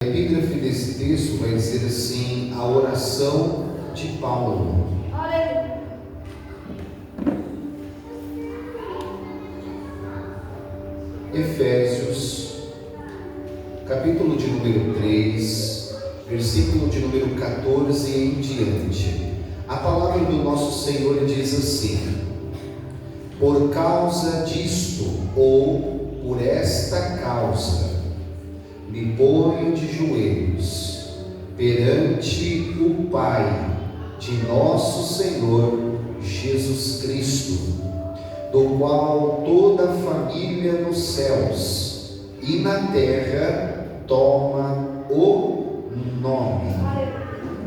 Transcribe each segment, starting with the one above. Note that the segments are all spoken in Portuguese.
A epígrafe desse texto vai dizer assim: a oração de Paulo. Efésios, capítulo de número 3, versículo de número 14 em diante. A palavra do nosso Senhor diz assim: por causa disto, ou por esta causa, me ponho de joelhos perante o Pai de nosso Senhor Jesus Cristo, do qual toda a família nos céus e na terra toma o nome.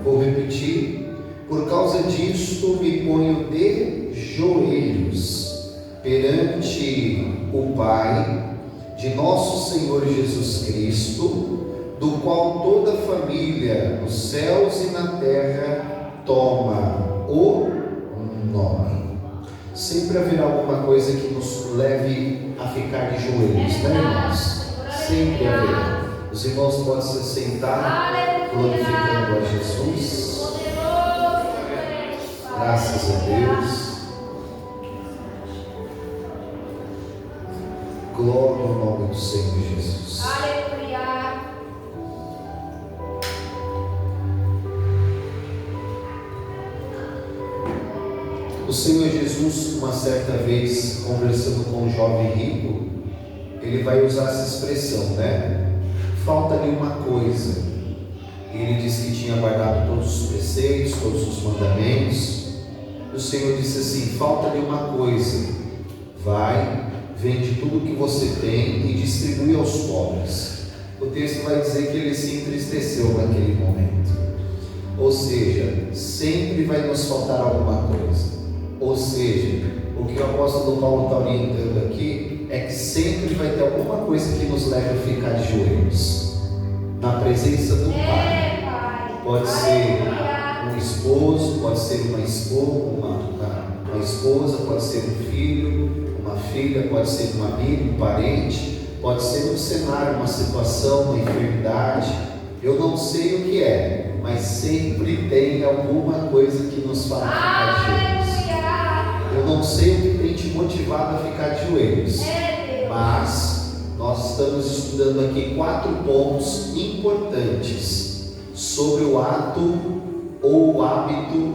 Vou repetir: por causa disto me ponho de joelhos perante o Pai de nosso Senhor Jesus Cristo, do qual toda a família nos céus e na terra toma o nome. Sempre haverá alguma coisa que nos leve a ficar de joelhos, né, irmãos? Sempre haverá. Os irmãos podem se sentar, glorificando a Jesus. Graças a Deus. Glória ao nome do Senhor Jesus. Aleluia. O Senhor Jesus, uma certa vez, conversando com um jovem rico, ele vai usar essa expressão, né? Falta-lhe uma coisa. Ele disse que tinha guardado todos os preceitos, todos os mandamentos. O Senhor disse assim: falta-lhe uma coisa. Vai, vende tudo que você tem e distribui aos pobres. O texto vai dizer que ele se entristeceu naquele momento. Ou seja, sempre vai nos faltar alguma coisa. Ou seja, o que o apóstolo Paulo está orientando aqui é que sempre vai ter alguma coisa que nos leve a ficar de joelhos na presença do Pai. Pode ser um esposo, pode ser uma esposa, pode ser um filho, uma filha, pode ser um amigo, um parente, pode ser um cenário, uma situação, uma enfermidade. Eu não sei o que é, mas sempre tem alguma coisa que nos faz ficar de joelhos. Eu não sei o que tem te motivado a ficar de joelhos, mas nós estamos estudando aqui 4 pontos importantes sobre o ato ou o hábito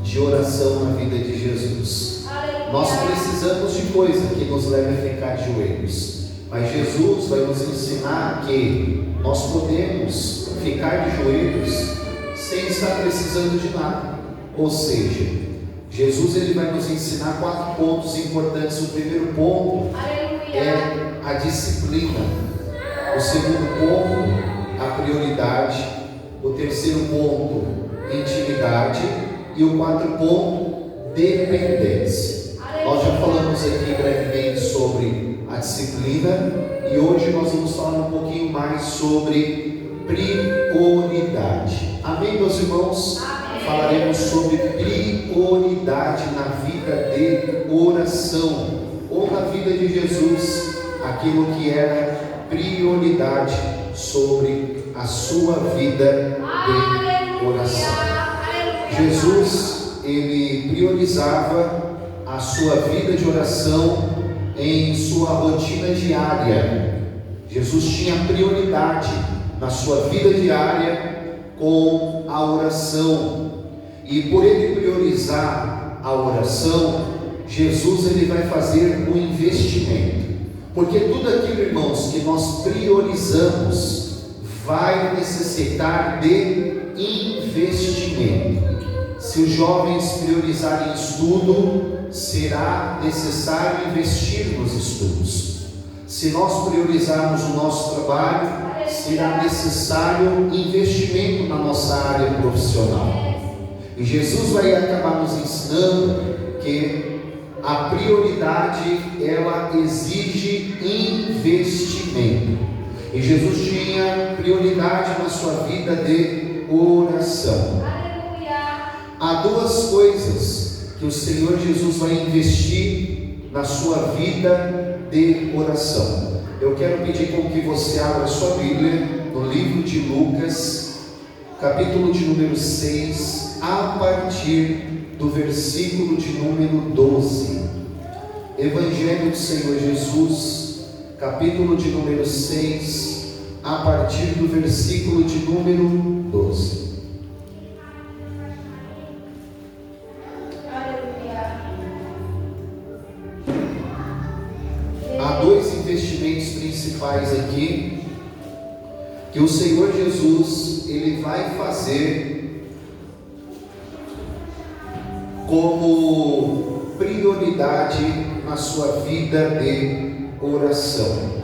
de oração na vida de Jesus. Nós precisamos de coisa que nos leve a ficar de joelhos, mas Jesus vai nos ensinar que nós podemos ficar de joelhos sem estar precisando de nada. Ou seja, Jesus ele vai nos ensinar 4 pontos importantes. O primeiro ponto é a disciplina. O segundo ponto, a prioridade. O terceiro ponto, intimidade. E o 4 ponto, dependência. Nós já falamos aqui brevemente sobre a disciplina e hoje nós vamos falar um pouquinho mais sobre prioridade. Amém, meus irmãos? Amém. Falaremos sobre prioridade na vida de oração, ou na vida de Jesus, aquilo que era prioridade sobre a sua vida de oração. Jesus, ele priorizava a sua vida de oração em sua rotina diária. Jesus tinha prioridade na sua vida diária com a oração. E por ele priorizar a oração, Jesus ele vai fazer um investimento. Porque tudo aquilo, irmãos, que nós priorizamos vai necessitar de investimento. Se os jovens priorizarem estudo, será necessário investir nos estudos. Se nós priorizarmos o nosso trabalho, será necessário investimento na nossa área profissional. E Jesus vai acabar nos ensinando que a prioridade ela exige investimento. E Jesus tinha prioridade na sua vida de oração. Há 2 coisas que o Senhor Jesus vai investir na sua vida de oração. Eu quero pedir com que você abra a sua Bíblia no livro de Lucas, capítulo de número 6, a partir do versículo de número 12. Evangelho do Senhor Jesus, capítulo de número 6, a partir do versículo de número 12. Há dois investimentos principais aqui que o Senhor Jesus ele vai fazer como prioridade na sua vida de oração.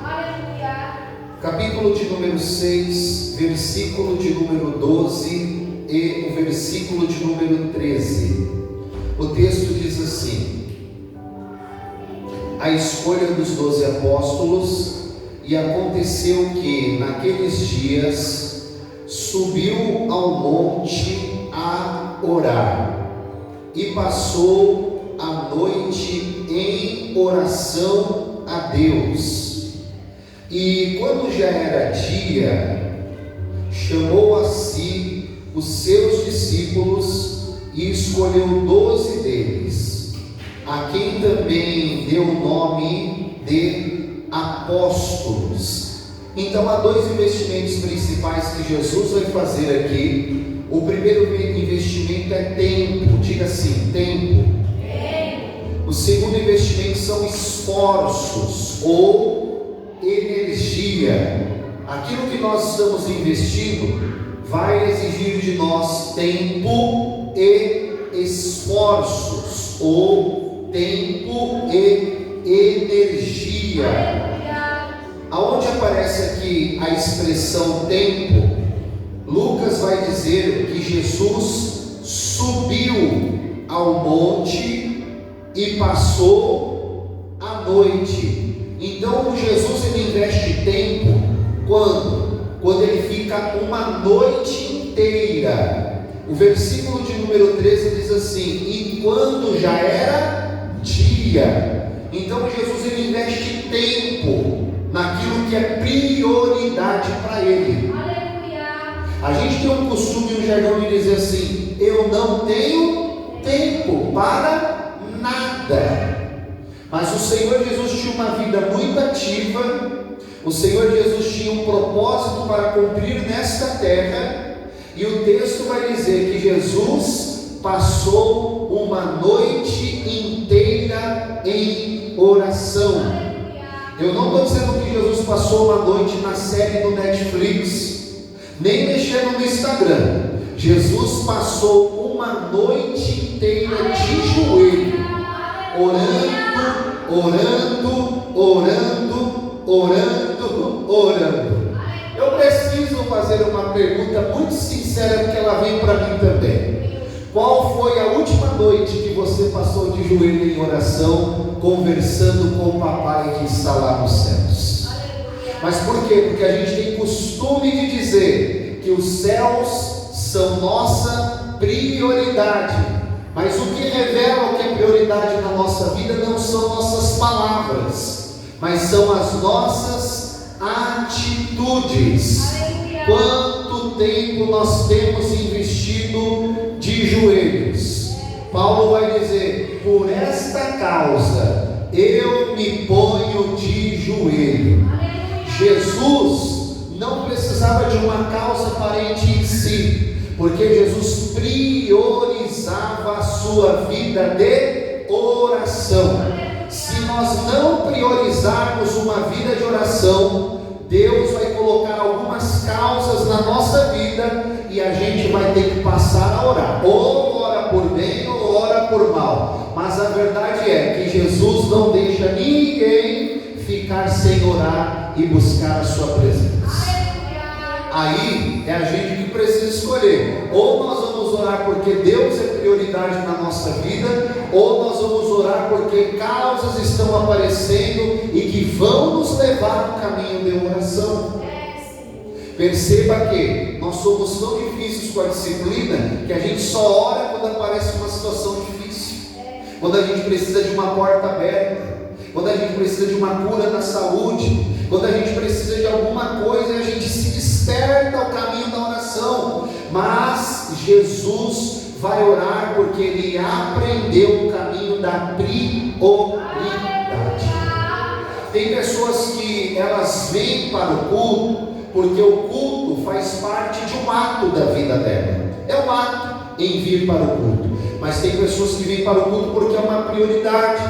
Capítulo de número 6, versículo de número 12 e o versículo de número 13. O texto diz assim: a escolha dos 12 apóstolos. E aconteceu que naqueles dias subiu ao monte a orar, e passou a noite em oração a Deus. E quando já era dia, chamou a si os seus discípulos e escolheu 12 deles, a quem também deu o nome de apóstolos. Então há dois investimentos principais que Jesus vai fazer aqui. O primeiro investimento é tempo, diga assim, tempo. O segundo investimento são esforços ou energia. Aquilo que nós estamos investindo vai exigir de nós tempo e esforços, ou tempo e energia. Aonde aparece aqui a expressão tempo, Lucas vai dizer que Jesus subiu ao monte e passou a noite. Então Jesus ele investe tempo quando ele fica uma noite inteira. O versículo de número 13 diz assim: e quando já era dia. Então Jesus ele investe tempo naquilo que é prioridade para ele. Aleluia. A gente tem um costume, um jargão de dizer assim: eu não tenho tempo para nada. Mas o Senhor Jesus tinha uma vida muito ativa. O Senhor Jesus tinha um propósito para cumprir nesta terra. E o texto vai dizer que Jesus passou uma noite inteira em oração. Eu não estou dizendo que Jesus passou uma noite na série do Netflix, nem mexendo no Instagram. Jesus passou uma noite inteira de joelho, orando. Eu preciso fazer uma pergunta muito sincera, porque ela vem para mim também. Qual foi a última noite que você passou de joelho em oração, conversando com o papai que está lá nos céus? Mas por quê? Porque a gente tem costume de dizer que os céus são nossa prioridade. Mas o que revela o que é prioridade na nossa vida não são nossas palavras, mas são as nossas atitudes. Quanto tempo nós temos investido de joelhos? Paulo vai dizer: por esta causa eu me ponho de joelho. Jesus não precisava de uma causa aparente em si, porque Jesus priorizava a sua vida de oração. Se nós não priorizarmos uma vida de oração, Deus vai colocar algumas causas na nossa vida e a gente vai ter que passar a orar, ou ora por bem ou ora por mal. Mas a verdade é que Jesus não deixa ninguém ficar sem orar e buscar a sua presença. Aí é a gente que precisa escolher: ou nós vamos orar porque Deus é prioridade na nossa vida, ou nós vamos orar porque causas estão aparecendo e que vão nos levar no caminho de oração. Perceba que nós somos tão difíceis com a disciplina que a gente só ora quando aparece uma situação difícil, quando a gente precisa de uma porta aberta, quando a gente precisa de uma cura na saúde, quando a gente precisa de alguma coisa, a gente se distrai desperta o caminho da oração. Mas Jesus vai orar porque ele aprendeu o caminho da prioridade. Tem pessoas que elas vêm para o culto porque o culto faz parte de um ato da vida dela. É um ato em vir para o culto. Mas tem pessoas que vêm para o culto porque é uma prioridade.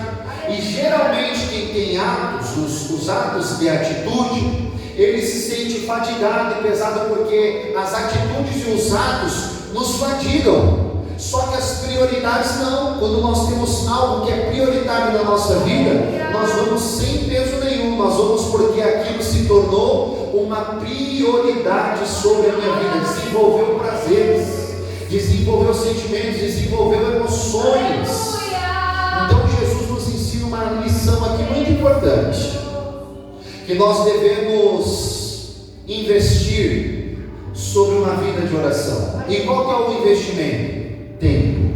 E geralmente quem tem atos, os atos de atitude, ele se sente fadigado e pesado porque as atitudes e os atos nos fadigam. Só que as prioridades não. Quando nós temos algo que é prioritário na nossa vida, nós vamos sem peso nenhum. Nós vamos porque aquilo se tornou uma prioridade sobre a minha vida. Desenvolveu prazeres, desenvolveu sentimentos, desenvolveu emoções. Então Jesus nos ensina uma lição aqui muito importante, que nós devemos investir sobre uma vida de oração. E qual que é o investimento? Tempo.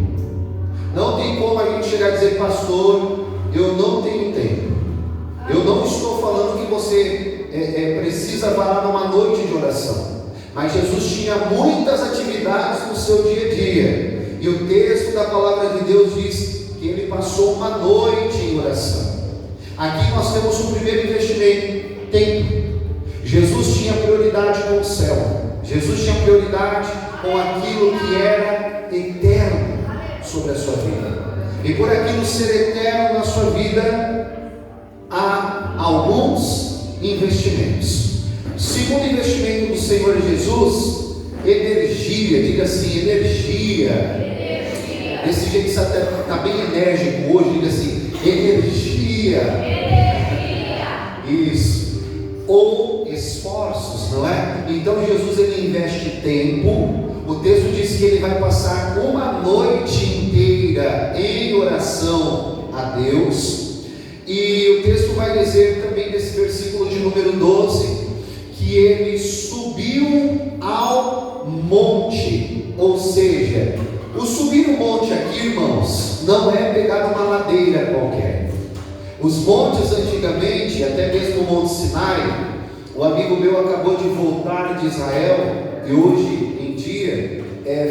Não tem como a gente chegar a dizer: pastor, eu não tenho tempo. Eu não estou falando que você precisa parar numa noite de oração, mas Jesus tinha muitas atividades no seu dia a dia, e o texto da palavra de Deus diz que ele passou uma noite em oração. Aqui nós temos o primeiro investimento: tempo. Jesus tinha prioridade com o céu. Jesus tinha prioridade com aquilo que era eterno sobre a sua vida. E por aquilo ser eterno na sua vida, há alguns investimentos. Segundo investimento do Senhor Jesus, energia. Diga assim: energia. Desse jeito que você está bem enérgico hoje, diga assim: energia. Isso. Ou esforços, não é? Então Jesus ele investe tempo. O texto diz que ele vai passar uma noite inteira em oração a Deus. E o texto vai dizer também nesse versículo de número 12 que ele subiu ao monte. Ou seja, o subir o monte aqui, irmãos, não é pegar uma ladeira qualquer. Os montes antigamente, até mesmo o Monte Sinai, o amigo meu acabou de voltar de Israel e hoje em dia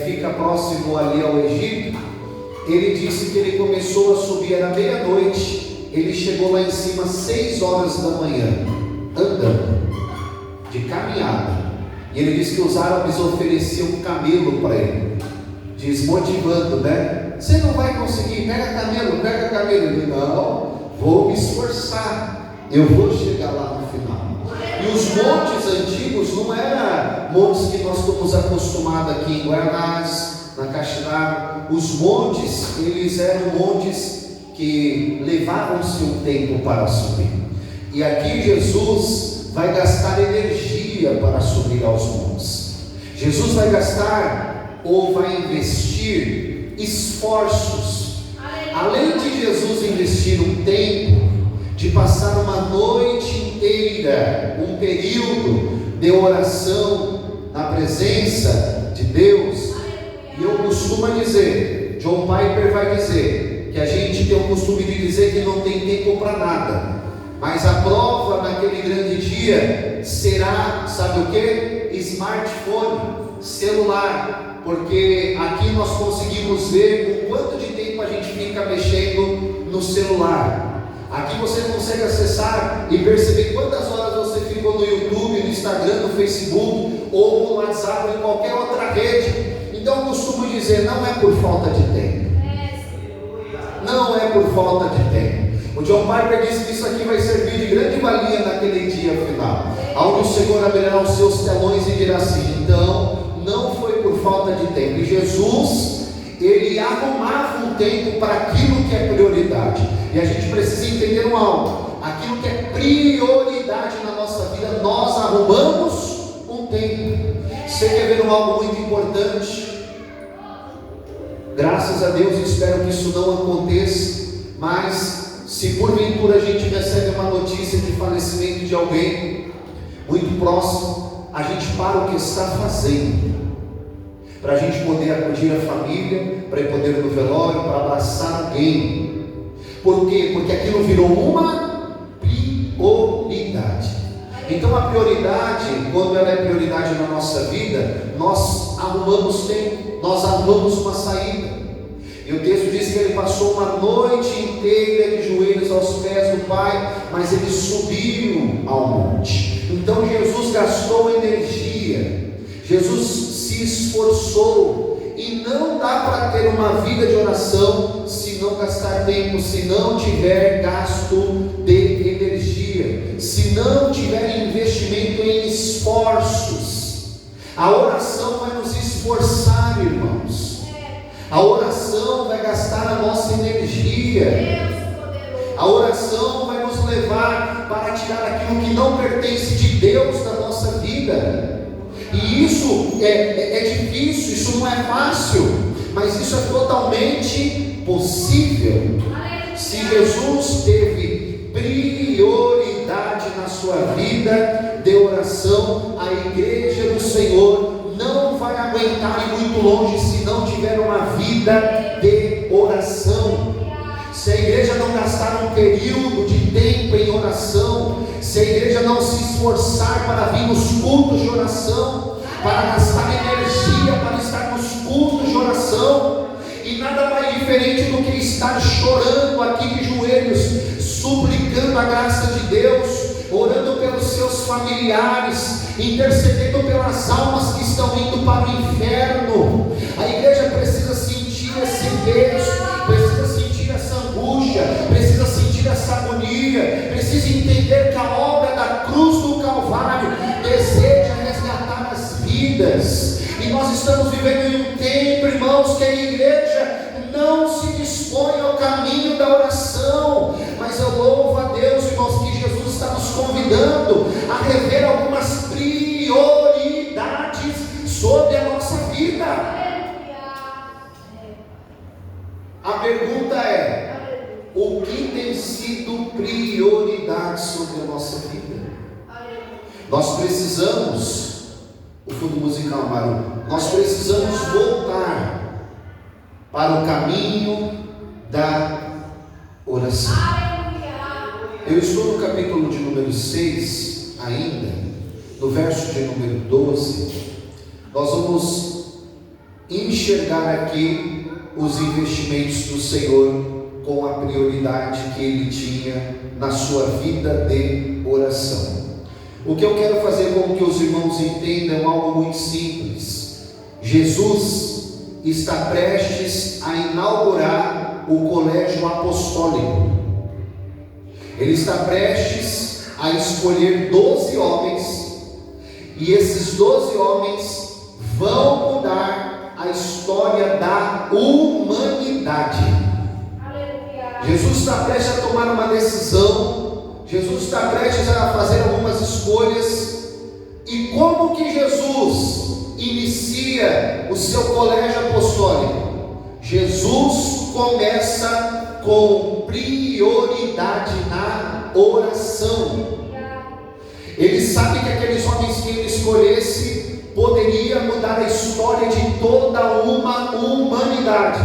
fica próximo ali ao Egito. Ele disse que ele começou a subir, era meia-noite, ele chegou lá em cima às 6 horas da manhã, andando, de caminhada. E ele disse que os árabes ofereciam um camelo para ele, desmotivando, né? Você não vai conseguir, pega camelo. Ele: não, vou me esforçar, eu vou chegar lá no final. E os montes antigos não eram montes que nós estamos acostumados aqui em Guaianazes, na Caxirá. Os montes, eles eram montes que levavam-se um tempo para subir. E aqui Jesus vai gastar energia para subir aos montes. Jesus vai gastar ou vai investir esforços. Além de Jesus investir um tempo, de passar uma noite inteira, um período de oração na presença de Deus. E eu costumo dizer, John Piper vai dizer, que a gente tem o costume de dizer que não tem tempo para nada, mas a prova naquele grande dia será, sabe o que? Smartphone, celular, porque aqui nós conseguimos ver o quanto de tempo a gente fica mexendo no celular. Aqui você consegue acessar e perceber quantas horas você ficou no YouTube, no Instagram, no Facebook, ou no WhatsApp, ou em qualquer outra rede. Então eu costumo dizer, não é por falta de tempo. Não é por falta de tempo. O John Piper disse que isso aqui vai servir de grande valia naquele dia final, onde o Senhor abrirá os seus telões e dirá assim: então, não foi por falta de tempo. E Jesus, ele arrumava um tempo para aquilo que é prioridade. E a gente precisa entender algo: aquilo que é prioridade na nossa vida, nós arrumamos um tempo. Você quer ver algo muito importante? Graças a Deus, espero que isso não aconteça, mas se porventura a gente recebe uma notícia de falecimento de alguém muito próximo, a gente para o que está fazendo, para a gente poder acudir a família, para ir poder ir no velório, para abraçar alguém. Por quê? Porque aquilo virou uma prioridade. Então a prioridade, quando ela é prioridade na nossa vida, nós arrumamos tempo, nós arrumamos uma saída. E o texto diz que ele passou uma noite inteira de joelhos aos pés do Pai, mas ele subiu ao monte. Então Jesus gastou energia, Jesus se esforçou, e não dá para ter uma vida de oração se não gastar tempo, se não tiver gasto de energia, se não tiver investimento em esforços. A oração vai nos esforçar, irmãos. A oração vai gastar a nossa energia. A oração vai nos levar para tirar aquilo que não pertence de Deus da nossa vida. E isso é difícil, isso não é fácil, mas isso é totalmente possível. Se Jesus teve prioridade na sua vida de oração, a igreja do Senhor não vai aguentar ir muito longe se não tiver uma vida de oração. Se a igreja não gastar um período de tempo em oração, se a igreja não se esforçar para vir nos cultos de oração, para gastar energia para estar nos cultos de oração, e nada mais diferente do que estar chorando aqui de joelhos, suplicando a graça de Deus, orando pelos seus familiares, intercedendo pelas almas que estão indo para o inferno. A igreja precisa sentir esse peso, precisa sentir essa angústia, precisa sentir essa agonia, precisa entender que a obra da cruz do Calvário deseja resgatar as vidas. E nós estamos vivendo em um tempo, irmãos, que a igreja não se dispõe ao caminho da oração. Mas eu louvo a Deus, irmãos, que Jesus está nos convidando a rever algumas prioridades sobre a nossa vida. A pergunta é: o que tem sido prioridade sobre a nossa vida? Nós precisamos, o fundo musical, Maru, nós precisamos voltar para o caminho da oração. Eu estou no capítulo de número 6 ainda, no verso de número 12. Nós vamos enxergar aqui os investimentos do Senhor com a prioridade que Ele tinha na sua vida de oração. O que eu quero fazer com que os irmãos entendam é algo muito simples. Jesus está prestes a inaugurar o colégio apostólico. Ele está prestes a escolher 12 homens, e esses 12 homens vão mudar a história da humanidade. Jesus está prestes a tomar uma decisão, Jesus está prestes a fazer algumas escolhas. E como que Jesus inicia o seu colégio apostólico? Jesus começa com prioridade na oração. Ele sabe que aqueles homens que ele escolhesse poderia mudar a história de toda uma humanidade.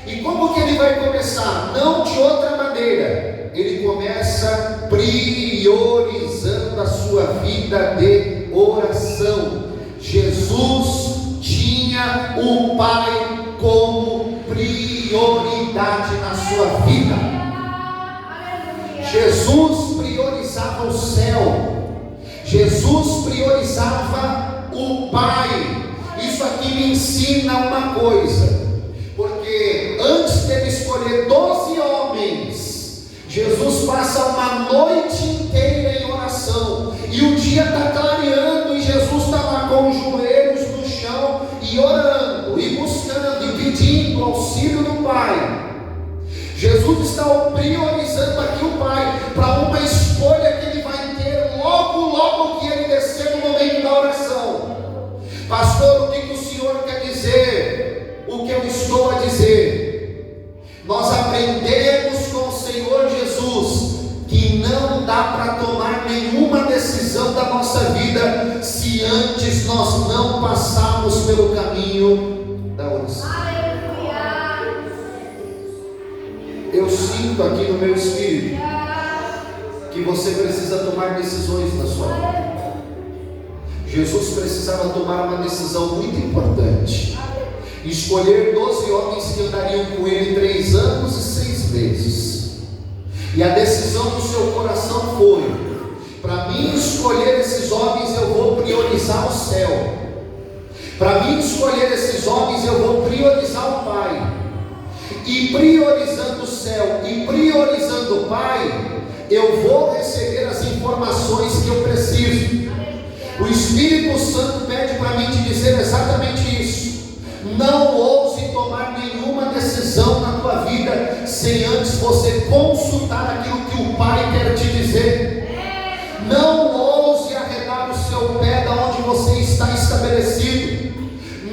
E como que ele vai começar? Não de outra maneira. Ele começa priorizando a sua vida de oração. Jesus tinha o Pai como prioridade na sua vida. Jesus priorizava o céu, Jesus priorizava o Pai. Isso aqui me ensina uma coisa, porque antes dele escolher 12 homens, Jesus passa uma noite inteira em oração, e o dia está clareando, e Jesus está lá com os joelhos no chão, e orando, e buscando, e pedindo auxílio do Pai. Jesus está priorizando aqui o Pai, para uma escolha que ele vai ter logo que ele descer no momento da oração. Pastor, o que o Senhor quer dizer? O que eu estou a dizer? Nós aprendemos com o Senhor Jesus que não dá para tomar nenhuma decisão da nossa vida se antes nós não passarmos pelo caminho da oração. Eu sinto aqui no meu espírito que você precisa tomar decisões na sua vida. Jesus precisava tomar uma decisão muito importante: escolher 12 homens que andariam com ele 3 anos e 6 meses. E a decisão do seu coração foi: para mim escolher esses homens, eu vou priorizar o céu. Para mim escolher esses homens, eu vou priorizar o Pai. E priorizando o céu e priorizando o Pai, eu vou receber as informações que eu preciso. O Espírito Santo pede para mim te dizer exatamente isso. Não ouse tomar nenhuma decisão na tua vida sem antes você consultar aquilo que o Pai quer te dizer. Não ouse arredar o seu pé da onde você está estabelecido.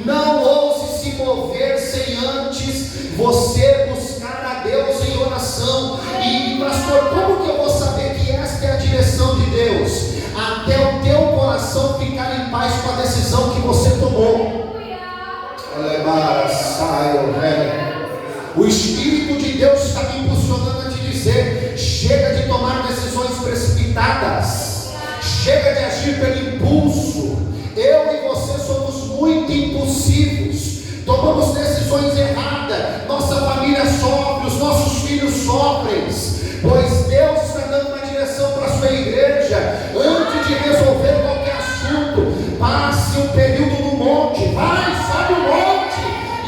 Não ouse se mover sem antes você buscar a Deus em oração. E pastor, como que eu vou saber que esta é a direção de Deus? Até o teu coração ficar em paz com a decisão que você tomou. O Espírito de Deus está me impulsionando a te dizer: chega de tomar decisões precipitadas, chega de agir pelo impulso. Eu e você somos muito impulsivos, tomamos decisões erradas, nossa família sofre, os nossos filhos sofrem, pois Deus está dando uma direção para a sua igreja. Antes de resolver qualquer assunto, passe um período no monte, sobe o monte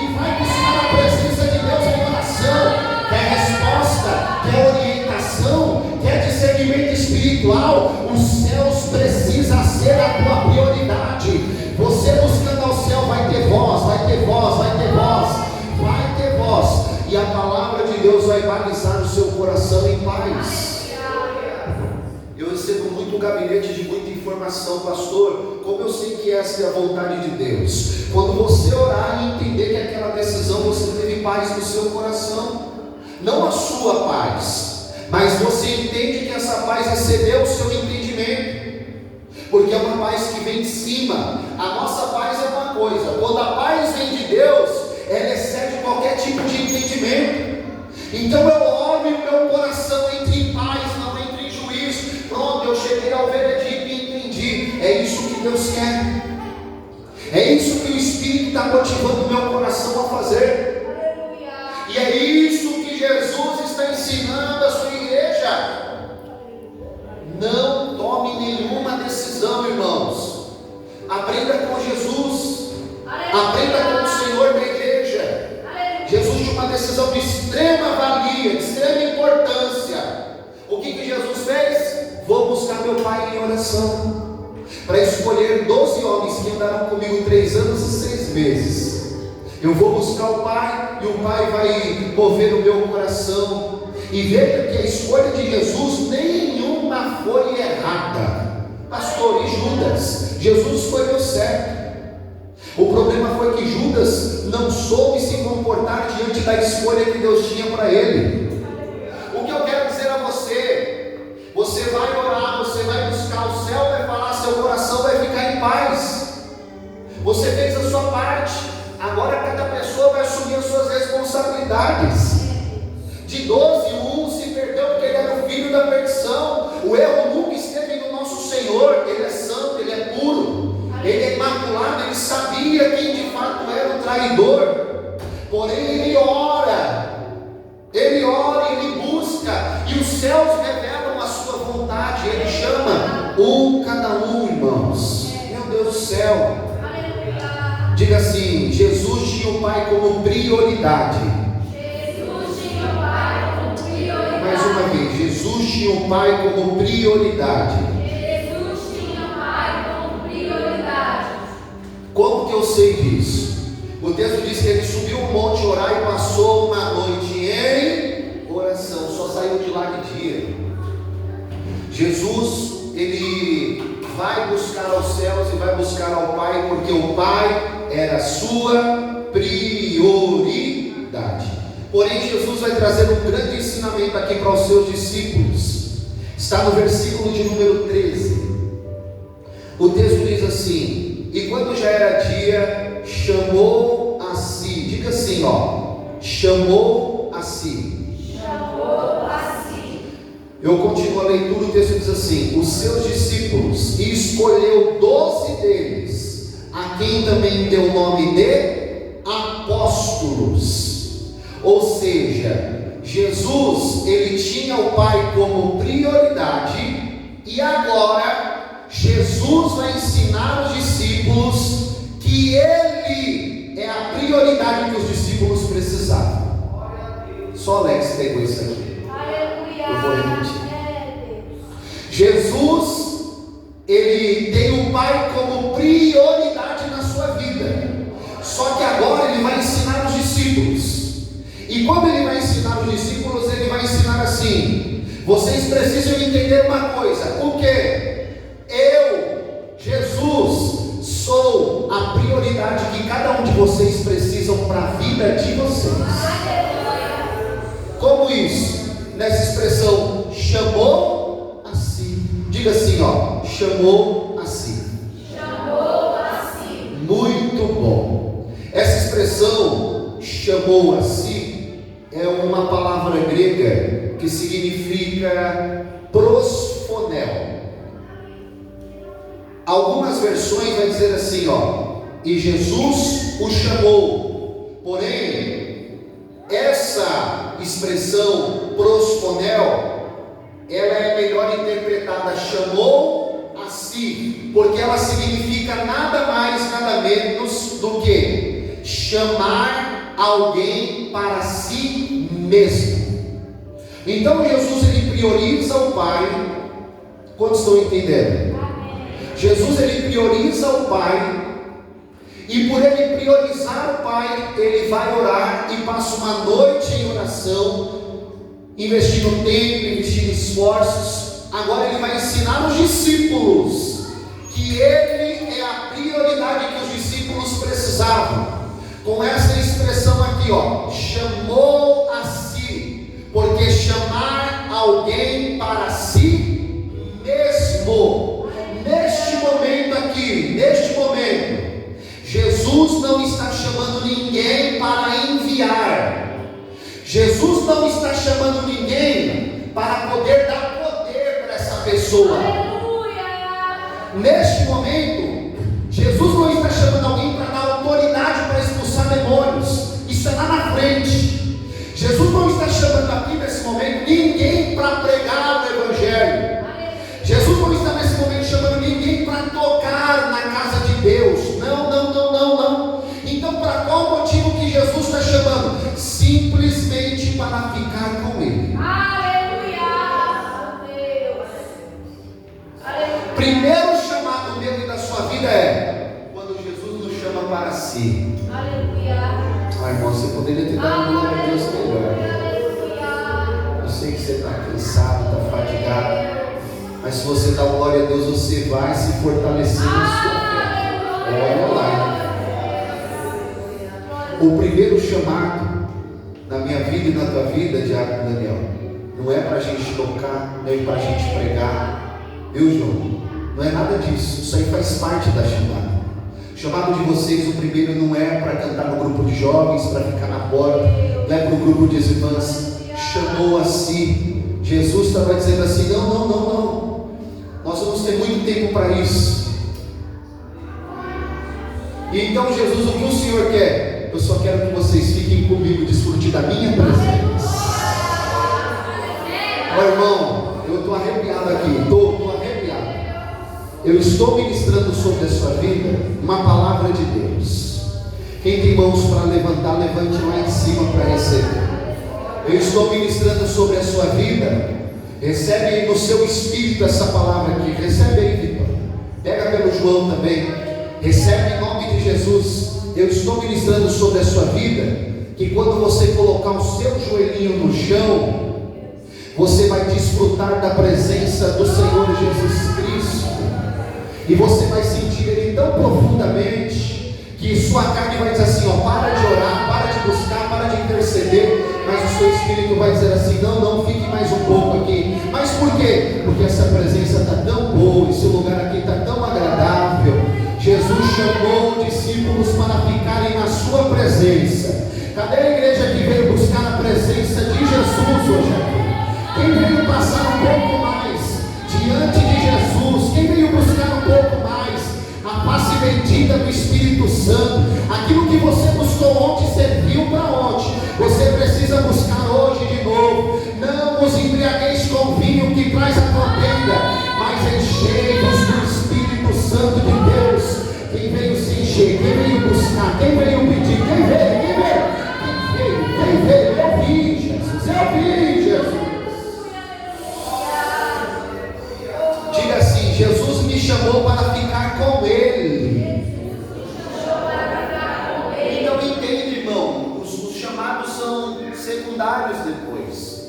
e vai buscar a presença de Deus em oração. Quer resposta, quer orientação, quer discernimento espiritual? Os céus precisam ser a tua prioridade. Você buscando ao céu vai ter voz, vai ter voz, vai ter voz, vai ter voz, e a palavra de Deus vai balizar o seu coração em paz. Eu recebo muito gabinete de muita informação, pastor. Como eu sei que essa é a vontade de Deus? Quando você orar e entender que aquela decisão você teve paz no seu coração, não a sua paz, mas você entende que essa paz excedeu o seu entendimento, porque é uma paz que vem de cima. A nossa paz é uma coisa, quando a paz vem de Deus, ela excede qualquer tipo de entendimento. Então eu oro e o meu coração entre em paz, não entre em juízo. Pronto, eu cheguei ao veredito e entendi. É isso que Deus quer. É isso que o Espírito está motivando o meu coração a fazer. E é isso que Jesus está ensinando a sua igreja. Não tome nenhuma decisão, irmãos. Aprenda com Jesus. Aprenda com o Senhor da igreja. Jesus tinha uma decisão de extrema valia, de extrema importância. O que Jesus fez? Vou buscar meu Pai em oração, para escolher 12 homens que andaram comigo 3 anos e 6 meses. Eu vou buscar o Pai, e o Pai vai mover o meu coração. E veja que a escolha de Jesus nenhuma foi errada. Pastor, e Judas? Jesus escolheu certo. O problema foi que Judas não soube se comportar diante da escolha que Deus tinha para ele. O que eu quero dizer a você: você vai orar, você vai buscar o céu, vai falar, seu coração vai ficar em paz. Você fez a sua parte, agora cada pessoa vai assumir as suas responsabilidades. De 12, um se perdeu porque ele era o filho da perdição. O erro nunca esteve no nosso Senhor. Ele é santo, ele é puro, ele é imaculado, ele sabia quem de fato era o traidor. Porém ele ora, ele busca, e os céus revelam a sua vontade. Ele chama cada um, irmãos. Meu Deus do céu. Diga assim: Jesus tinha o Pai como prioridade. Mais uma vez, Jesus tinha o Pai como prioridade. Como que eu sei disso? O texto diz que ele subiu o monte orar e passou uma noite em oração, só saiu de lá de dia. Jesus, ele vai buscar aos céus e vai buscar ao Pai, porque o Pai era a sua prioridade. Porém, Jesus vai trazer um grande ensinamento aqui para os seus discípulos. Está no versículo de número 13. O texto diz assim: e quando já era dia, chamou a si. Diga assim, chamou a si. Eu continuo a leitura o texto diz assim: os seus discípulos, e escolheu 12 deles, a quem também deu o nome de apóstolos. Ou seja, Jesus, ele tinha o Pai como prioridade, e agora Jesus vai ensinar os discípulos que ele é a prioridade que os discípulos precisavam. Só Alex pegou isso aqui. Eu vou repetir. Jesus, ele tem o Pai como prioridade na sua vida. Só que agora ele vai ensinar os discípulos. E quando ele vai ensinar os discípulos, ele vai ensinar assim: vocês precisam entender uma coisa. O que? Eu, Jesus, sou a prioridade que cada um de vocês precisam para a vida de vocês. Como isso? Nessa expressão, chamou a si. Diga assim, ó, chamou a si. Chamou a si. Muito bom. Essa expressão, chamou a si, é uma palavra grega que significa prosfonel. Algumas versões vai dizer assim, ó, e Jesus o chamou. Porém, essa expressão prosfonel, ela é melhor interpretada chamou a si, porque ela significa nada mais, nada menos do que chamar alguém para si mesmo. Então Jesus, ele prioriza o Pai. Quantos estão entendendo? Jesus, ele prioriza o Pai, e por ele priorizar o Pai, ele vai orar e passa uma noite em oração, investindo tempo, investindo esforços. Agora ele vai ensinar os discípulos que ele é a prioridade que os discípulos precisavam, com essa expressão aqui, ó, chamou a si, porque chamar alguém para si mesmo. Neste momento aqui, neste momento, Jesus não está chamando ninguém para enviar. Jesus não está chamando ninguém para poder dar poder para essa pessoa. Aleluia! Neste momento, Jesus não está chamando alguém para dar autoridade para expulsar demônios. Isso é lá na frente. Jesus não está chamando aqui nesse momento ninguém para pregar o Evangelho. Jesus não está nesse momento chamando ninguém para tocar na casa de Deus. Não, não, não, não, não. Então, para qual motivo que Jesus está chamando? Simplesmente para ficar com Ele. Aleluia! Deus. Aleluia. Primeiro chamado meu e da sua vida é quando Jesus nos chama para si. Aleluia. Ah, irmão, você poderia ter dado glória a Deus melhor. Aleluia. Eu sei que você está cansado, está fatigado, mas se você dá glória a Deus, você vai se fortalecer na sua fé. Olha lá. O primeiro chamado na minha vida e na tua vida, Diácono Daniel, não é para a gente tocar, nem para a gente pregar, viu, João? Não é nada disso. Isso aí faz parte da chamada. O chamado de vocês, o primeiro não é para cantar no grupo de jovens, para ficar na porta, não é para o grupo de irmãs. Chamou a si. Jesus estava dizendo assim: não, não, não, não. Nós vamos ter muito tempo para isso. E então Jesus, o que o Senhor quer? Eu só quero que vocês fiquem comigo, desfrutem da minha presença. Ó, irmão, eu estou arrepiado aqui, estou arrepiado. Eu estou ministrando sobre a sua vida uma palavra de Deus. Quem tem mãos para levantar, levante lá em cima para receber. Eu estou ministrando sobre a sua vida. Recebe aí no seu espírito essa palavra aqui. Recebe aí, Vitor. Pega pelo João também. Recebe em nome de Jesus. Eu estou ministrando sobre a sua vida, que quando você colocar o seu joelhinho no chão, você vai desfrutar da presença do Senhor Jesus Cristo, e você vai sentir Ele tão profundamente, que sua carne vai dizer assim, ó, para de orar, para de buscar, para de interceder, mas o seu espírito vai dizer assim, não, não, fique mais um pouco aqui. Mas por quê? Porque essa presença está tão boa, esse lugar aqui está tão agradável. Jesus chamou discípulos para ficarem na sua presença. Cadê a igreja que veio buscar a presença de Jesus hoje aqui? Quem veio passar um pouco mais? vida do Espírito Santo. Aquilo que você buscou ontem, serviu para ontem. Você precisa buscar hoje de novo. Não vos embriagueis com vinho que traz a contenda, mas enchei-vos do Espírito Santo de Deus. Quem veio se encher, quem veio buscar, quem veio pedir, quem veio, eu vi Jesus, Diga assim: Jesus me chamou para ficar com Ele. Então entende, irmão, os chamados são secundários depois.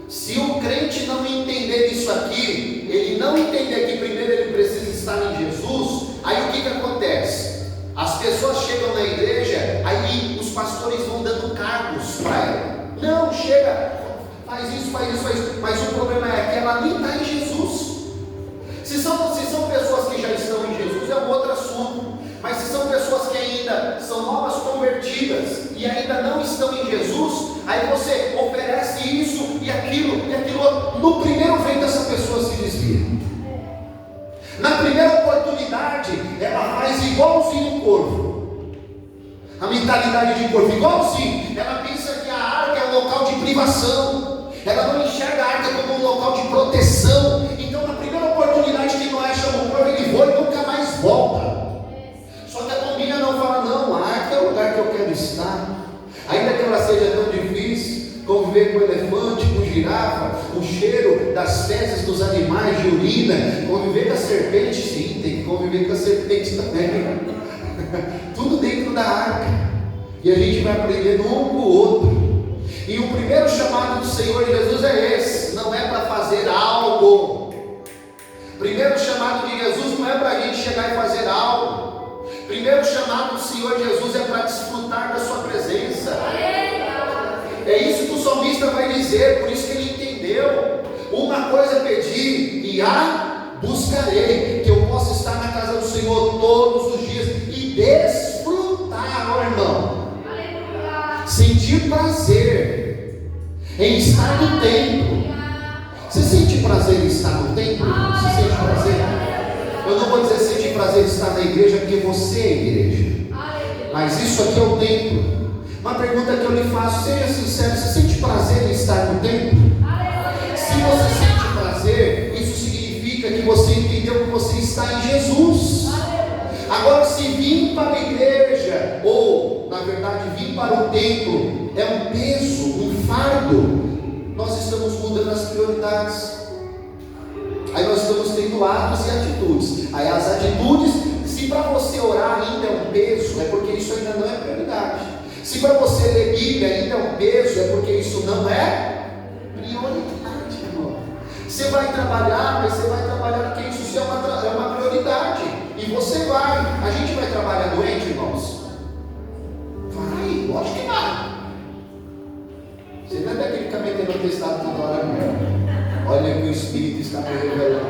Se o crente não entender isso aqui, ele não entender que primeiro ele precisa estar em Jesus, aí o que acontece? As pessoas chegam na igreja, aí os pastores vão dando cargos para ela. Não, chega, faz isso, mas o problema é que ela nem está em Jesus. Se são pessoas que já estão em Jesus, é um outro assunto. Mas se são pessoas que ainda são novas convertidas e ainda não estão em Jesus, aí você oferece isso e aquilo outro. No primeiro vento essa pessoa se desvia. Na primeira oportunidade, ela faz igualzinho o corvo. A mentalidade de corvo, igualzinho. Ela pensa que a arca é um local de privação. Ela não enxerga a arca como um local de proteção. Então, na primeira oportunidade que Noé chama o corvo, ele voa e nunca mais volta. Só que a Tominha não fala: não, a arca é o lugar que eu quero estar. Ainda que ela seja tão difícil, conviver com elefante, com girafa, o cheiro das fezes dos animais de urina, conviver com a serpente, sim, tem que conviver com a serpente também. Tudo dentro da arca. E a gente vai aprendendo um com o outro. E o primeiro chamado do Senhor Jesus é esse: não é para fazer algo. O primeiro chamado de Jesus não é para a gente chegar e fazer algo. O primeiro chamado do Senhor Jesus é para desfrutar da sua presença. É isso que o salmista vai dizer, por isso que ele entendeu. Uma coisa pedi e a buscarei, que eu possa estar na casa do Senhor todos os dias e desfrutar, ó irmão. Sentir prazer em estar no templo. Você sente prazer em estar no templo? Você sente prazer? Eu não vou dizer sentir prazer em estar na igreja, porque você é igreja. Mas isso aqui é o templo. Uma pergunta que eu lhe faço, seja sincero: você sente prazer em estar no templo? Se você sente prazer, isso significa que você entendeu que você está em Jesus. Agora, se vir para a igreja, ou na verdade vir para o templo, é um peso, um fardo, nós estamos mudando as prioridades. Aí nós estamos tendo atos e atitudes. Aí as atitudes, se para você orar ainda é um peso, é porque isso ainda não é prioridade. Se para você ler Bíblia ainda é um peso, é porque isso não é prioridade, irmão. Você vai trabalhar, mas você vai trabalhar porque isso é uma prioridade. E você vai. A gente vai trabalhar doente, irmãos? Vai, lógico que vai. Você não é daquele que fica metendo atestado toda hora, não. Olha que o Espírito está me revelando.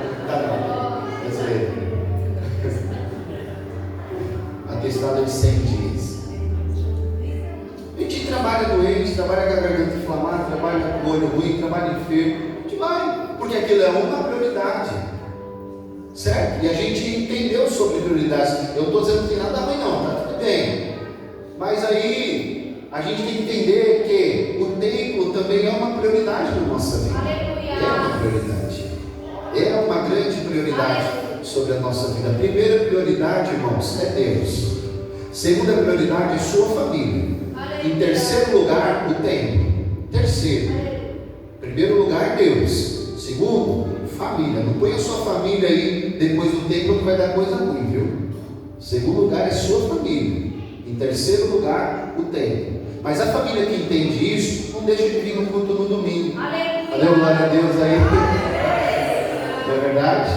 Atestado de 100 dias. A gente trabalha doente, trabalha com a garganta inflamada, trabalha com o olho ruim, trabalha enfermo. A gente vai, porque aquilo é uma prioridade. Certo? E a gente entendeu sobre prioridades. Eu não estou dizendo que tem nada ruim, não, está tudo bem. Mas aí a gente tem que entender que o templo também é uma prioridade na nossa vida. É uma prioridade. É uma grande prioridade sobre a nossa vida. A primeira prioridade, irmãos, é Deus. Segunda prioridade é sua família. Em terceiro lugar, o templo. Terceiro. Primeiro lugar, Deus. Segundo, família. Não põe a sua família aí depois do templo que vai dar coisa ruim, viu? Segundo lugar é sua família. Em terceiro lugar, o templo. Mas a família que entende isso, não deixa de vir no culto no domingo. Valeu, glória a Deus aí. Não é verdade?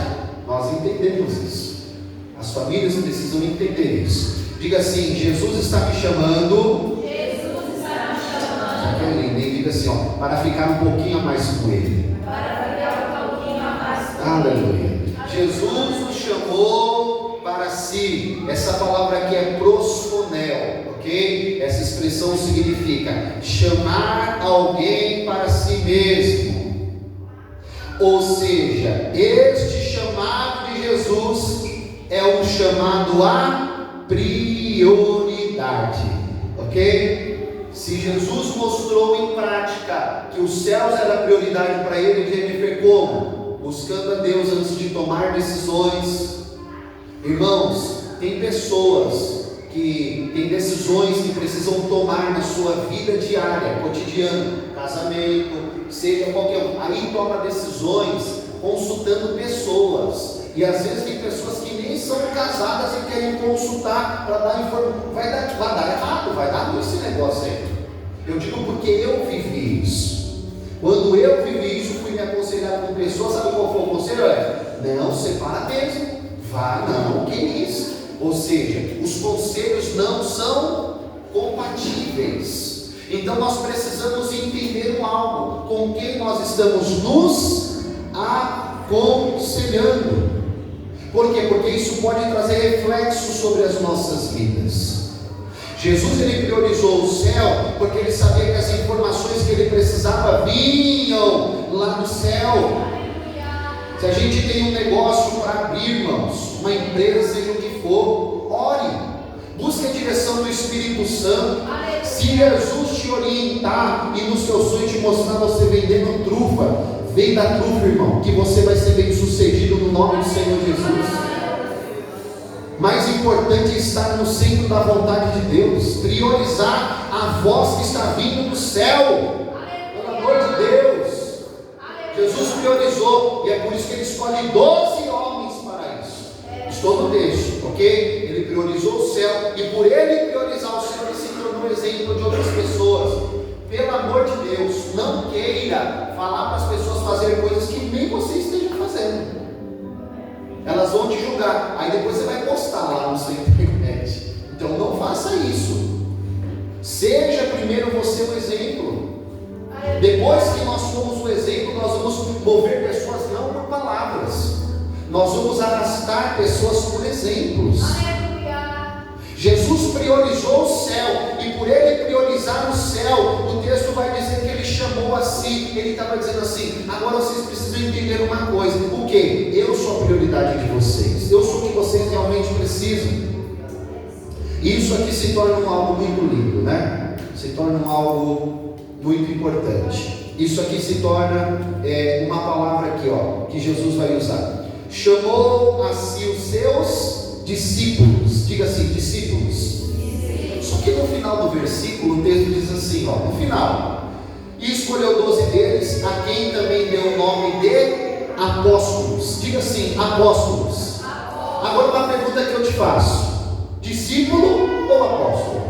Nós entendemos isso. As famílias precisam entender isso. Diga assim: Jesus está me chamando. Jesus está me chamando. Que lindo, hein? Diga assim, ó, para ficar um pouquinho a mais com Ele. Para ficar um pouquinho a mais com Ele. Aleluia. Jesus nos chamou para si. Essa palavra aqui é prosponel, ok? Essa expressão significa chamar alguém para si mesmo. Ou seja, este chamado de Jesus é um chamado a ok? Se Jesus mostrou em prática que os céus era a prioridade para ele, Jennifer, como? Buscando a Deus antes de tomar decisões. Irmãos, tem pessoas que têm decisões que precisam tomar na sua vida diária, cotidiana, casamento, seja qualquer um, aí toma decisões consultando pessoas, e às vezes tem pessoas que nem são casadas e querem consultar para dar informação. Vai dar errado, vai dar ruim esse negócio aí. Eu digo porque eu vivi isso. Quando eu vivi isso, fui me aconselhar com pessoas. Sabe qual foi o conselho? Não, separa mesmo. Vá, não, que isso? Ou seja, os conselhos não são compatíveis. Então nós precisamos entender algo: com quem nós estamos nos aconselhando. Por quê? Porque isso pode trazer reflexo sobre as nossas vidas. Jesus, ele priorizou o céu porque ele sabia que as informações que ele precisava vinham lá do céu. Se a gente tem um negócio para abrir, irmãos, uma empresa, seja o que for, ore, busque a direção do Espírito Santo. Se Jesus te orientar e no seu sonho te mostrar você vendendo trufa, venda a trufa, irmão, que você vai ser bem sucedido no nome do Senhor Jesus. Mais importante é estar no centro da vontade de Deus, priorizar a voz que está vindo do céu, pelo amor de Deus. Jesus priorizou, e é por isso que ele escolhe 12 homens para isso. Estou no texto, ok? Ele priorizou o céu, e por ele priorizar o céu, ele se tornou exemplo de outras pessoas. Pelo amor de Deus, não queira falar para as pessoas fazerem coisas que nem você esteja fazendo. Elas vão te julgar, aí depois você vai postar lá no seu internet. Então não faça isso. Seja primeiro você o exemplo. Depois que nós somos o exemplo, nós vamos mover pessoas não por palavras, nós vamos arrastar pessoas por exemplos. Jesus priorizou o céu, e por ele priorizar o céu, o texto vai dizer que ele chamou a si. Ele estava dizendo assim: agora vocês precisam entender uma coisa. O que? Eu sou a prioridade de vocês, eu sou o que vocês realmente precisam. Isso aqui se torna algo muito lindo, né? Se torna algo muito importante. Isso aqui se torna uma palavra aqui, ó, que Jesus vai usar. Chamou a si os seus discípulos. Diga assim, discípulos. Só que no final do versículo o texto diz assim, ó, no final: e escolheu 12 deles, a quem também deu o nome de apóstolos. Diga assim, apóstolos. Agora uma pergunta que eu te faço: discípulo ou apóstolo?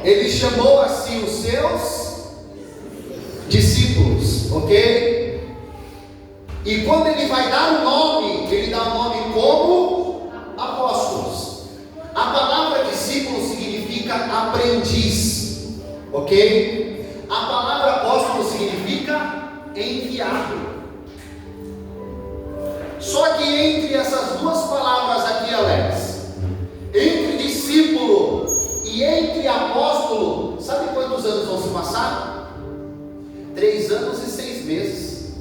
Ele chamou assim os seus discípulos, ok? E quando ele vai dar o nome, ele dá o nome como apóstolos. A palavra discípulo significa aprendiz, ok? A palavra apóstolo significa enviado. Só que entre essas duas palavras aqui, Alex, entre discípulo e entre apóstolo, sabe quantos anos vão se passar? 3 anos e 6 meses.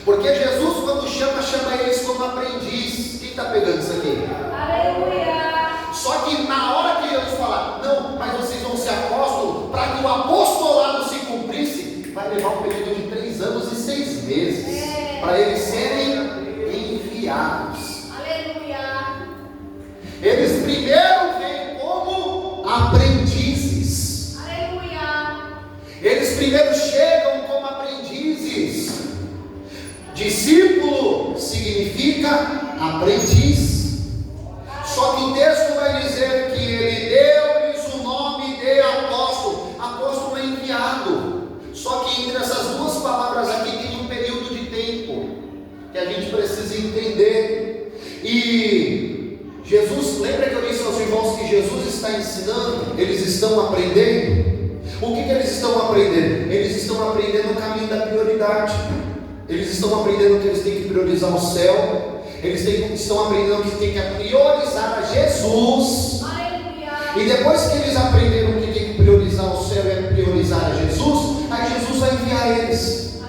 Porque Jesus, quando chama eles como aprendiz. Quem está pegando isso aqui? Aleluia! Só que na hora que Jesus fala: não, mas vocês vão ser apóstolos, para que o apostolado se cumprisse, vai levar um período de 3 anos e 6 meses, para eles serem enviados. Aleluia! Eles primeiro vêm como aprendizes. Aleluia! Eles primeiro chegam como aprendizes. Discípulo significa aprendiz. Só que o texto vai dizer que ele deu-lhes o nome de apóstolo. Apóstolo é enviado. Só que entre essas duas palavras aqui tem um período de tempo que a gente precisa entender. E Jesus, lembra que eu disse aos irmãos que Jesus está ensinando? Eles estão aprendendo. O que eles estão aprendendo? Eles estão aprendendo o caminho da prioridade. Eles estão aprendendo que eles têm que priorizar o céu. Eles estão aprendendo que tem que priorizar a Jesus. Aleluia! E depois que eles aprenderam que tem que priorizar o céu e priorizar a Jesus, aí Jesus vai enviar eles.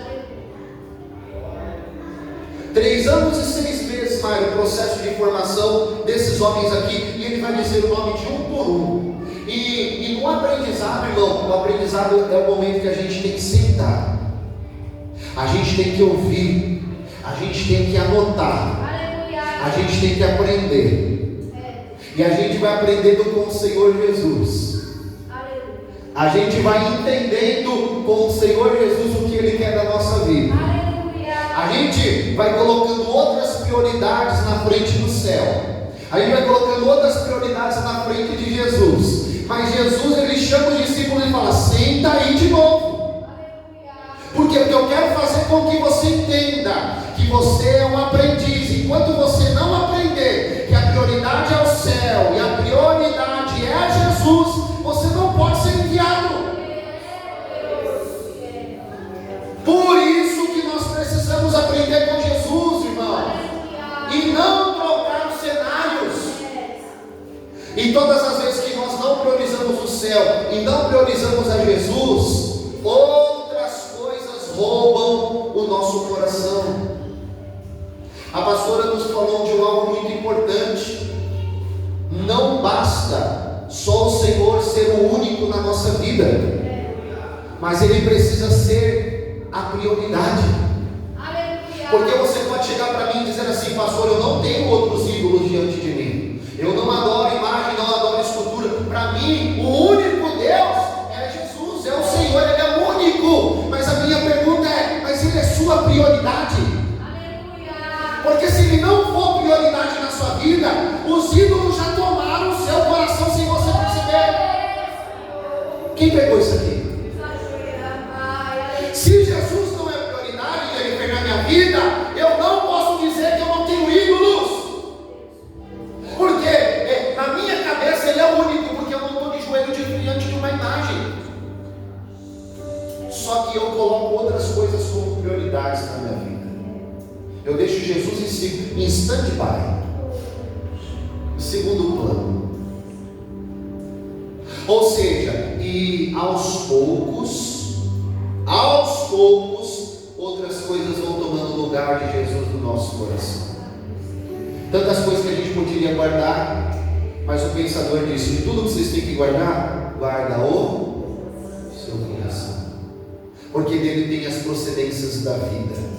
3 anos e 6 meses, Mário, o processo de formação desses homens aqui, e ele vai dizer o nome de um por um. E no aprendizado, irmão, o aprendizado é o momento que a gente tem que sentar, a gente tem que ouvir, a gente tem que anotar, a gente tem que aprender, e a gente vai aprendendo com o Senhor Jesus. A gente vai entendendo com o Senhor Jesus o que Ele quer da nossa vida. A gente vai colocando outras prioridades na frente do céu. A gente vai colocando outras prioridades na frente de Jesus. Mas Jesus, Ele chama os discípulos e fala: senta aí de novo. Porque eu quero fazer com que você entenda que você é um aprendiz. Enquanto você não aprender que a prioridade é o céu e a prioridade é Jesus, você não pode ser enviado. Por isso que nós precisamos aprender com Jesus, irmão, e não trocar os cenários. E todas as vezes que nós não priorizamos o céu e não priorizamos a Jesus, outras coisas roubam o nosso coração. A pastora nos falou de algo muito importante. Não basta só o Senhor ser o único na nossa vida, mas Ele precisa ser a prioridade. Porque você pode chegar para mim e dizer assim: pastor, eu não tenho outros ídolos diante de mim, eu não adoro imagem, não adoro escultura. Para mim, o único Deus é Jesus, é o Senhor, Ele é o único. Mas a minha pergunta é: mas Ele é sua prioridade? Porque se Ele não for prioridade na sua vida, os ídolos já tomaram o seu coração sem você perceber. Quem pegou isso aqui? Se Jesus não é prioridade, Jennifer, na minha vida, eu não posso dizer que eu não tenho ídolos. Porque na minha cabeça Ele é o único, porque eu não estou de joelho diante de uma imagem. Só que eu coloco outras coisas como prioridades na minha vida. Eu deixo Jesus em stand-by, em segundo plano. Ou seja, e aos poucos, outras coisas vão tomando lugar de Jesus no nosso coração. Tantas coisas que a gente poderia guardar, mas o pensador disse: de tudo que vocês têm que guardar, guarda o seu coração, porque nele tem as procedências da vida.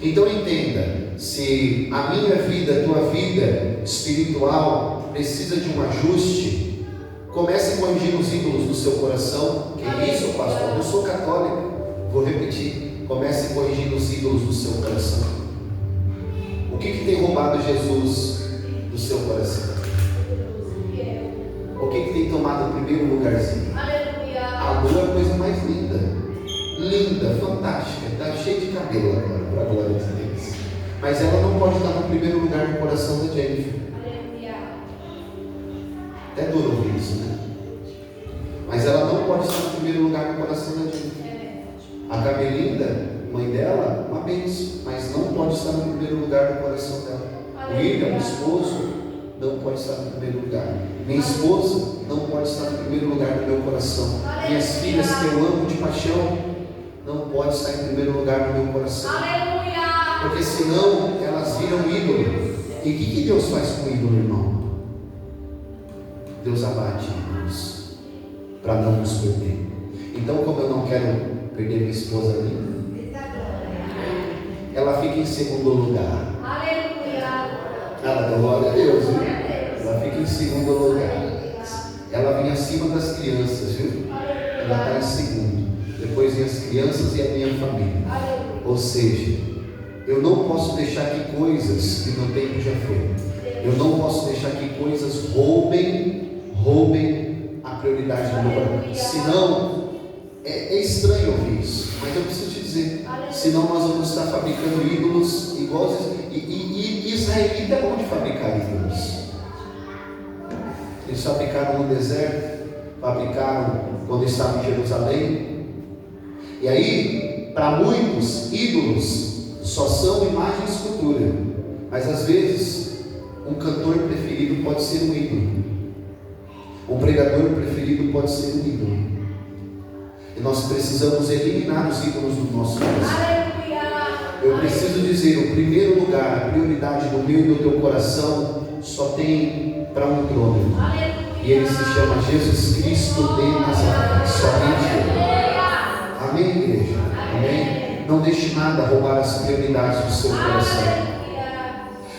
Então entenda, se a minha vida, a tua vida espiritual precisa de um ajuste, comece corrigindo os ídolos do seu coração. Que isso, pastor? Eu não sou católico. Vou repetir: comece corrigindo os ídolos do seu coração. O que tem roubado Jesus do seu coração? O que tem tomado o primeiro lugarzinho? A lua é a coisa mais linda, fantástica, está cheia de cabelo agora, para a glória de Deus. Mas ela não pode estar no primeiro lugar no coração da Jennifer. É duro ouvir isso, né? Mas ela não pode estar no primeiro lugar no coração da Jennifer. A Carmelinda, mãe dela, uma bênção, mas não pode estar no primeiro lugar no coração dela. O William, esposo, não pode estar no primeiro lugar. Minha esposa não pode estar no primeiro lugar no meu coração. Minhas filhas, que eu amo de paixão, não pode estar em primeiro lugar no meu coração. Porque senão elas viram ídolo. E o que Deus faz com o ídolo, irmão? Deus abate ídolos para não nos perder. Então, como eu não quero perder minha esposa ali, ela fica em segundo lugar. Ela dá glória a Deus, viu? Ela fica em segundo lugar. Ela vem acima das crianças, viu? Ela está em segundo. Depois vem as crianças e a minha família. Ou seja, eu não posso deixar que coisas que meu tempo já foi. Eu não posso deixar que coisas roubem a prioridade do meu coração. Senão, é estranho ouvir isso, mas eu preciso te dizer, senão nós vamos estar fabricando ídolos iguais. E israelita é bom de fabricar ídolos. Eles fabricaram no deserto, fabricaram quando estavam em Jerusalém. E aí, para muitos, ídolos só são imagem e escultura. Mas às vezes, um cantor preferido pode ser um ídolo. Um pregador preferido pode ser um ídolo. E nós precisamos eliminar os ídolos do nosso coração. Eu preciso dizer, o primeiro lugar, a prioridade do meu e do teu coração só tem para um trono. E ele se chama Jesus Cristo de Nazaré. Somente ele. Amém, igreja? Amém? Não deixe nada roubar as prioridades do seu coração.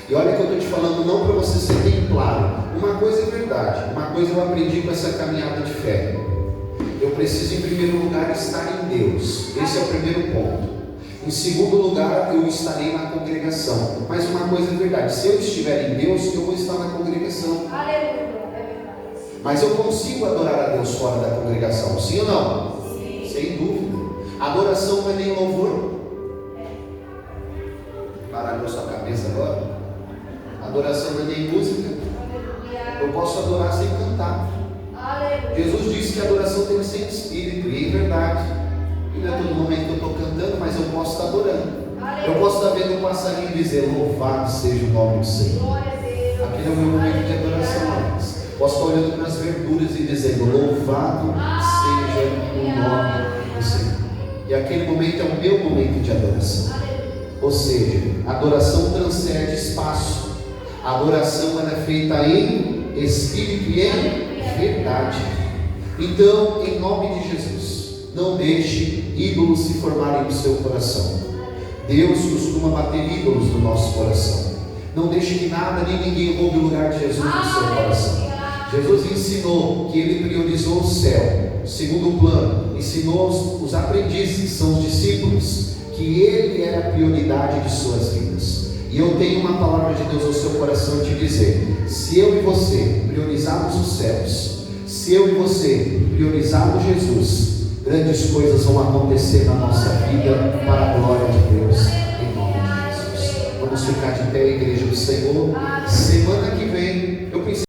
E olha que eu estou te falando não para você ser templado. Uma coisa é verdade, uma coisa eu aprendi com essa caminhada de fé. Eu preciso em primeiro lugar estar em Deus. Esse é o primeiro ponto. Em segundo lugar, eu estarei na congregação. Mas uma coisa é verdade, se eu estiver em Deus, eu vou estar na congregação. Mas eu consigo adorar a Deus fora da congregação, sim ou não? Sim. Sem dúvida. Adoração não é nem louvor. Parar na sua cabeça agora. Adoração não é nem música. Eu posso adorar sem cantar. Jesus disse que a adoração tem que ser em espírito, e em verdade. E não é todo momento que eu estou cantando, mas eu posso estar adorando. Eu posso estar vendo um passarinho e dizer: louvado seja o nome do Senhor. Aquele é o meu momento de adoração. Posso estar olhando para as verduras e dizendo: louvado seja o nome do Senhor. E aquele momento é o meu momento de adoração. Ou seja, a adoração transcende espaço. A adoração ela é feita em espírito e em verdade. Então, em nome de Jesus, não deixe ídolos se formarem no seu coração. Deus costuma bater ídolos no nosso coração. Não deixe que nada nem ninguém roube o lugar de Jesus no seu coração. Jesus ensinou que ele priorizou o céu, segundo plano. Ensinou os aprendizes, que são os discípulos, que ele era a prioridade de suas vidas. E eu tenho uma palavra de Deus no seu coração te dizer: se eu e você priorizarmos os céus, se eu e você priorizarmos Jesus, grandes coisas vão acontecer na nossa vida para a glória de Deus, em nome de Jesus. Vamos ficar de pé, igreja do Senhor.